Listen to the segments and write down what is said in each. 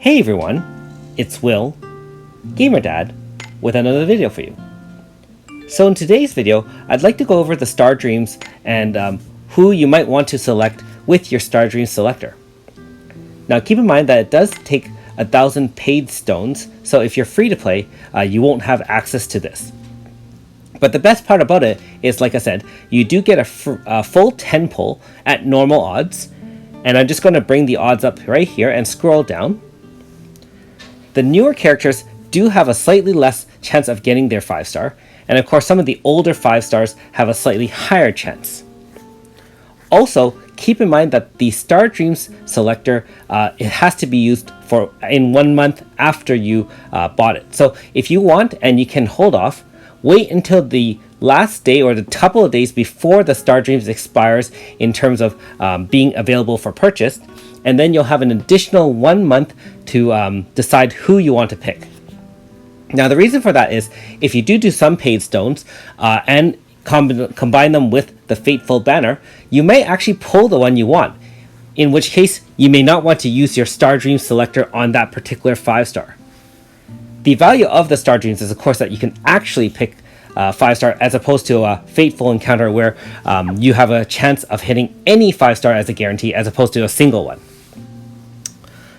Hey everyone, it's Will, Gamer Dad, with another video for you. So in today's video, I'd like to go over the Star Dreams and who you might want to select with your Star Dreams selector. Now keep in mind that it does take 1,000 paid stones, so if you're free to play, you won't have access to this. But the best part about it is, like I said, you do get a full 10 pull at normal odds, and I'm just going to bring the odds up right here and scroll down. The newer characters do have a slightly less chance of getting their 5-star, and of course some of the older 5-stars have a slightly higher chance. Also, keep in mind that the Star Dreams selector, it has to be used in 1 month after you bought it. So if you want and you can hold off, wait until the last day or the couple of days before the Star Dreams expires in terms of being available for purchase, and then you'll have an additional 1 month to decide who you want to pick. Now the reason for that is if you do some paid stones and combine them with the Fateful Banner, you may actually pull the one you want, in which case you may not want to use your Star Dreams selector on that particular 5-star. The value of the Star Dreams is of course that you can actually pick 5-star as opposed to a Fateful encounter where you have a chance of hitting any 5-star as a guarantee as opposed to a single one.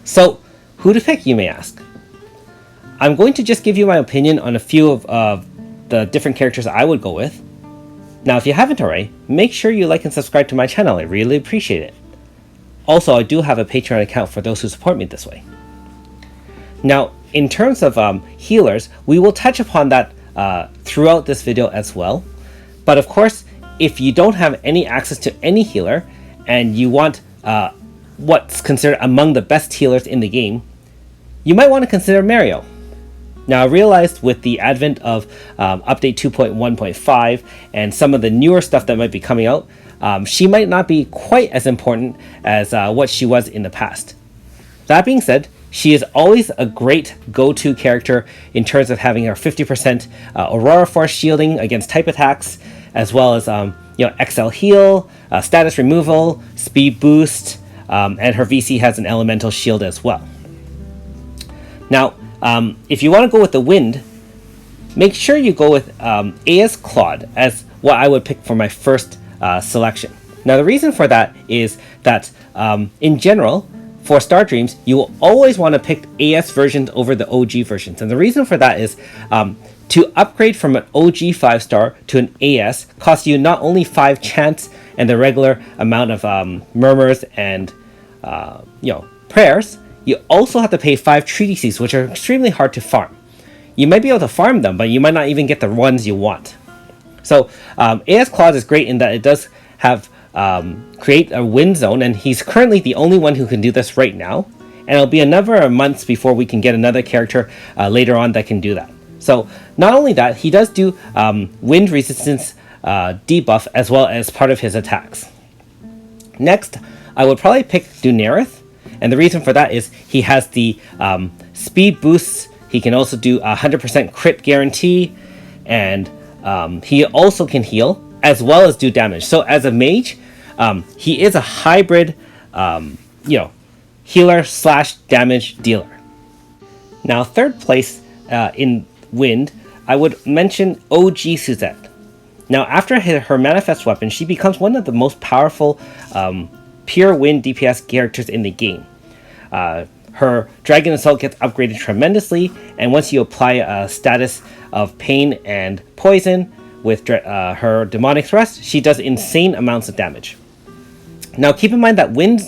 So who to pick, you may ask? I'm going to just give you my opinion on a few of the different characters I would go with. Now if you haven't already, make sure you like and subscribe to my channel, I really appreciate it. Also, I do have a Patreon account for those who support me this way. Now in terms of healers, we will touch upon that throughout this video as well. But of course, if you don't have any access to any healer and you want what's considered among the best healers in the game, you might want to consider Mario. Now I realized with the advent of update 2.1.5 and some of the newer stuff that might be coming out, she might not be quite as important as what she was in the past. That being said, she is always a great go-to character in terms of having her 50% Aurora Force shielding against type attacks, as well as XL heal, status removal, speed boost, and her VC has an elemental shield as well. Now, if you want to go with the wind, make sure you go with AS Claude as what I would pick for my first selection. Now the reason for that is that in general, for Star Dreams, you will always want to pick AS versions over the OG versions. And the reason for that is to upgrade from an OG 5-star to an AS costs you not only 5 chance and the regular amount of murmurs and prayers, you also have to pay 5 treaty seeds, which are extremely hard to farm. You might be able to farm them, but you might not even get the ones you want. So AS Claude is great in that it does have create a wind zone, and he's currently the only one who can do this right now, and it'll be another months before we can get another character later on that can do that. So not only that, he does do wind resistance debuff as well as part of his attacks. Next, I would probably pick Dunarith, and the reason for that is he has the speed boosts. He can also do 100% crit guarantee, and he also can heal as well as do damage. So as a mage, he is a hybrid healer slash damage dealer. Now third place in wind, I would mention OG Suzette. Now after her manifest weapon, she becomes one of the most powerful pure wind DPS characters in the game. Her Dragon Assault gets upgraded tremendously, and once you apply a status of pain and poison with her demonic thrust, she does insane amounts of damage. Now keep in mind that wind,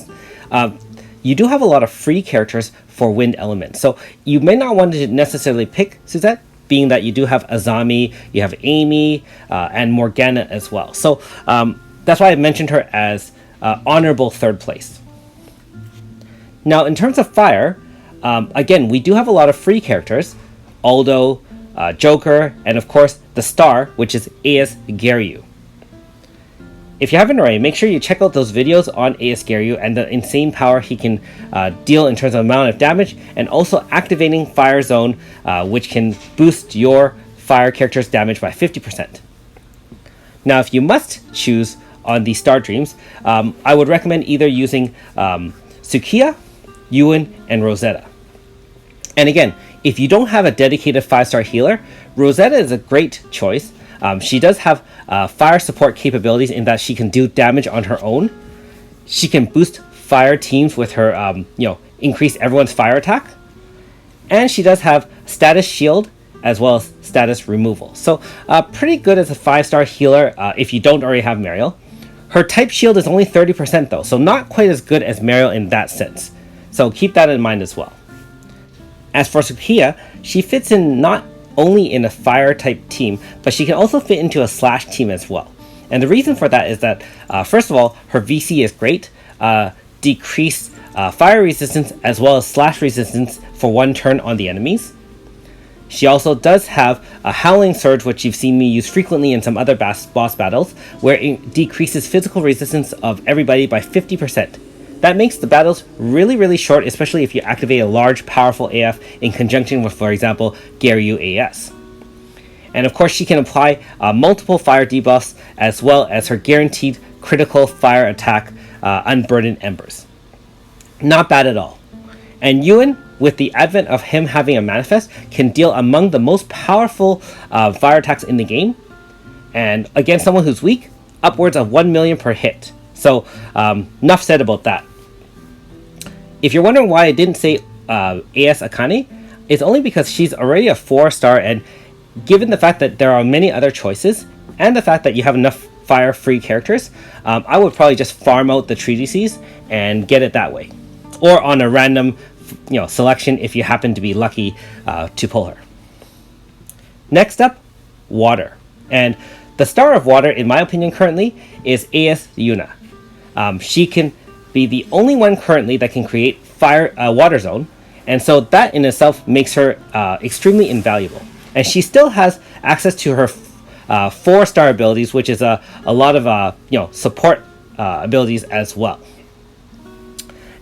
you do have a lot of free characters for wind element, so you may not want to necessarily pick Suzette, being that you do have Azami, you have Amy, and Morgana as well. So that's why I mentioned her as honorable third place. Now in terms of fire, again, we do have a lot of free characters: Aldo, Joker, and of course the star, which is AS Garyu. If you haven't already, make sure you check out those videos on AS Garyu and the insane power he can deal in terms of amount of damage, and also activating Fire Zone, which can boost your fire character's damage by 50%. Now if you must choose on the Star Dreams, I would recommend either using Sukiya, Ewan, and Rosetta. And again, if you don't have a dedicated 5-star healer, Rosetta is a great choice. She does have fire support capabilities in that she can do damage on her own. She can boost fire teams with her, increase everyone's fire attack. And she does have status shield as well as status removal. So pretty good as a 5-star healer if you don't already have Mariel. Her type shield is only 30% though, so not quite as good as Mariel in that sense. So keep that in mind as well. As for Sukiya, she fits in not only in a fire type team, but she can also fit into a slash team as well. And the reason for that is that, first of all, her VC is great, decreased fire resistance as well as slash resistance for 1 turn on the enemies. She also does have a Howling Surge, which you've seen me use frequently in some other boss battles, where it decreases physical resistance of everybody by 50%. That makes the battles really, really short, especially if you activate a large, powerful AF in conjunction with, for example, Garyu AS. And of course, she can apply multiple fire debuffs, as well as her guaranteed critical fire attack, Unburdened Embers. Not bad at all. And Ewan, with the advent of him having a manifest, can deal among the most powerful fire attacks in the game. And against someone who's weak, upwards of 1 million per hit. So, enough said about that. If you're wondering why I didn't say AS Akane, it's only because she's already a 4-star, and given the fact that there are many other choices, and the fact that you have enough fire-free characters, I would probably just farm out the treatises and get it that way. Or on a random selection if you happen to be lucky to pull her. Next up, water. And the star of water, in my opinion currently, is AS Yuna. She can be the only one currently that can create water zone, and so that in itself makes her extremely invaluable. And she still has access to her 4-star abilities, which is a lot of support abilities as well.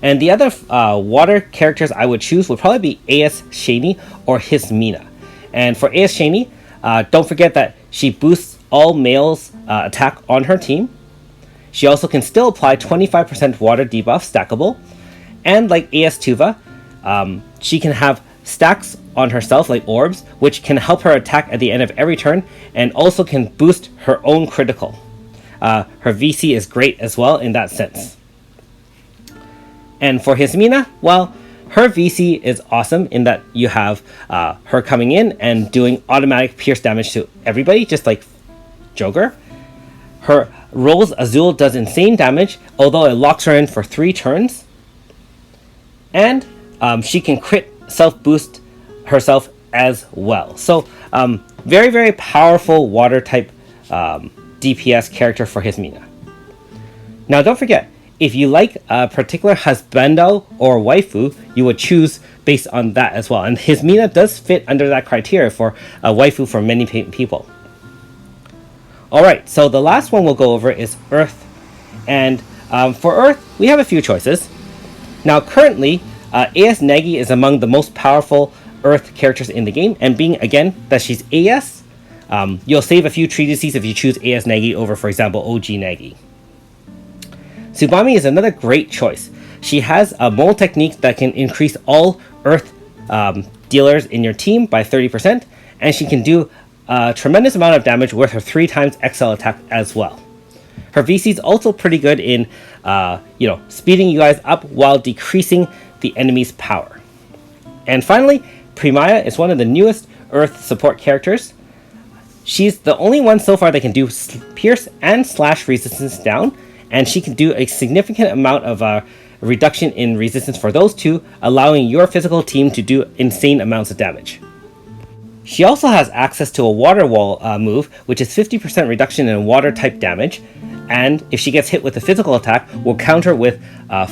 And the other water characters I would choose would probably be AS Shani or Hismina. And for AS Shani, don't forget that she boosts all males attack on her team. She also can still apply 25% water debuff stackable. And like AS Tuva, she can have stacks on herself like orbs, which can help her attack at the end of every turn, and also can boost her own critical. Her VC is great as well in that sense. And for Hismina, well, her VC is awesome in that you have her coming in and doing automatic pierce damage to everybody, just like Joker. Her Rose Azul does insane damage, although it locks her in for 3 turns. And she can crit self-boost herself as well. So, very, very powerful water type DPS character for Hismina. Now, don't forget, if you like a particular husbando or waifu, you would choose based on that as well. And Hismina does fit under that criteria for a waifu for many people. Alright, so the last one we'll go over is Earth. And for Earth, we have a few choices. Now currently, AS Nagi is among the most powerful Earth characters in the game, and being, again, that she's AS, you'll save a few treatises if you choose AS Nagi over, for example, OG Nagi. Tsubami is another great choice. She has a mold technique that can increase all Earth dealers in your team by 30%, and she can do a tremendous amount of damage with her 3x XL attack as well. Her VC is also pretty good in, speeding you guys up while decreasing the enemy's power. And finally, Primaya is one of the newest Earth support characters. She's the only one so far that can do pierce and slash resistance down, and she can do a significant amount of reduction in resistance for those two, allowing your physical team to do insane amounts of damage. She also has access to a water wall move, which is 50% reduction in water type damage, and if she gets hit with a physical attack, will counter with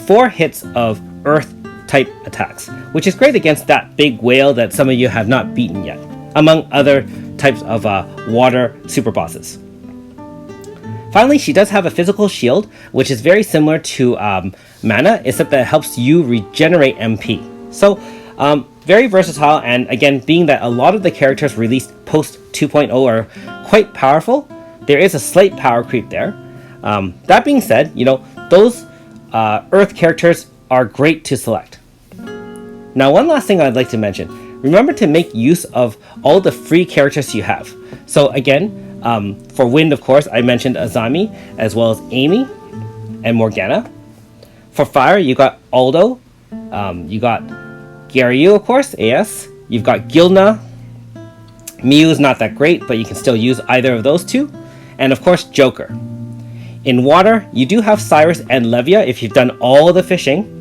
4 hits of earth type attacks, which is great against that big whale that some of you have not beaten yet, among other types of water super bosses. Finally, she does have a physical shield, which is very similar to mana, except that it helps you regenerate MP. So, very versatile, and again, being that a lot of the characters released post 2.0 are quite powerful, there is a slight power creep there. That being said, those Earth characters are great to select. Now, one last thing I'd like to mention. Remember to make use of all the free characters you have. So again, for Wind, of course, I mentioned Azami, as well as Amy and Morgana. For Fire, you got Aldo, you got Garyu, of course, AS. You've got Gilna. Mew's not that great, but you can still use either of those two. And of course, Joker. In Water, you do have Cyrus and Levia if you've done all the fishing.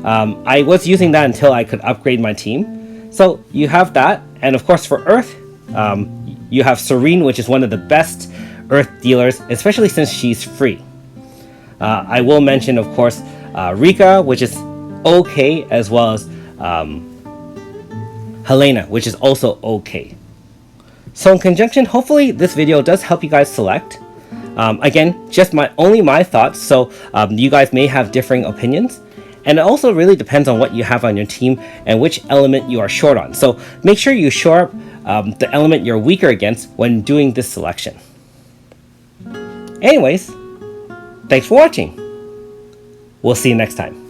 I was using that until I could upgrade my team. So you have that. And of course, for Earth, you have Serene, which is one of the best Earth dealers, especially since she's free. I will mention, of course, Rika, which is okay, as well as Helena, which is also okay. So in conjunction, hopefully this video does help you guys select. Again, just only my thoughts, so you guys may have differing opinions. And it also really depends on what you have on your team and which element you are short on. So make sure you shore up the element you're weaker against when doing this selection. Anyways, thanks for watching. We'll see you next time.